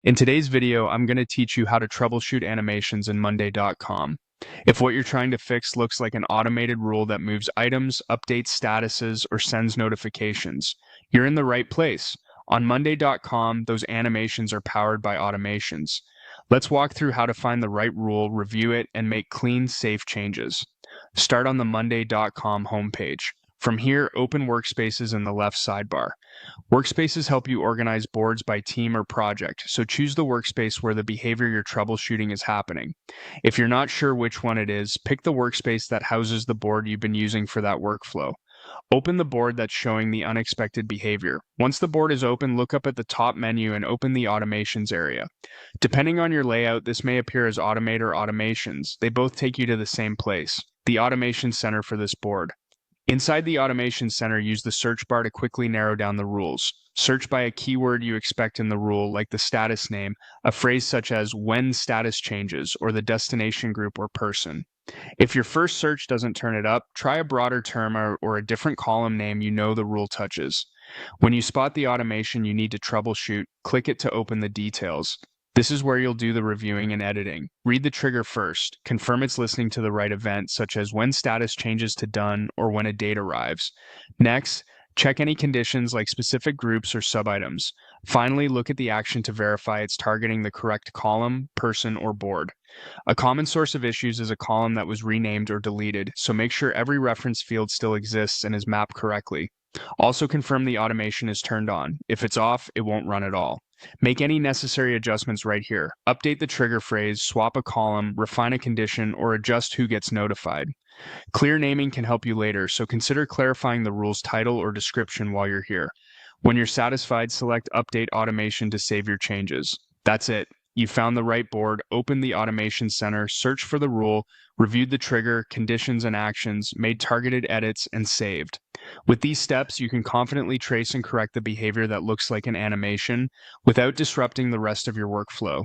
In today's video, I'm going to teach you how to troubleshoot animations in Monday.com. If what you're trying to fix looks like an automated rule that moves items, updates statuses, or sends notifications, you're in the right place. On Monday.com, those animations are powered by automations. Let's walk through how to find the right rule, review it, and make clean, safe changes. Start on the Monday.com homepage. From here, open Workspaces in the left sidebar. Workspaces help you organize boards by team or project, so choose the workspace where the behavior you're troubleshooting is happening. If you're not sure which one it is, pick the workspace that houses the board you've been using for that workflow. Open the board that's showing the unexpected behavior. Once the board is open, look up at the top menu and open the Automations area. Depending on your layout, this may appear as Automate or Automations. They both take you to the same place, the Automation Center for this board. Inside the Automation Center, use the search bar to quickly narrow down the rules. Search by a keyword you expect in the rule, like the status name, a phrase such as when status changes, or the destination group or person. If your first search doesn't turn it up, try a broader term or a different column name you know the rule touches. When you spot the automation you need to troubleshoot, click it to open the details. This is where you'll do the reviewing and editing. Read the trigger first. Confirm it's listening to the right event, such as when status changes to done or when a date arrives. Next, check any conditions like specific groups or subitems. Finally, look at the action to verify it's targeting the correct column, person, or board. A common source of issues is a column that was renamed or deleted, so make sure every reference field still exists and is mapped correctly. Also confirm the automation is turned on. If it's off, it won't run at all. Make any necessary adjustments right here. Update the trigger phrase, swap a column, refine a condition, or adjust who gets notified. Clear naming can help you later, so consider clarifying the rule's title or description while you're here. When you're satisfied, select Update Automation to save your changes. That's it. You found the right board, opened the Automation Center, searched for the rule, reviewed the trigger, conditions, and actions, made targeted edits, and saved. With these steps, you can confidently trace and correct the behavior that looks like an animation without disrupting the rest of your workflow.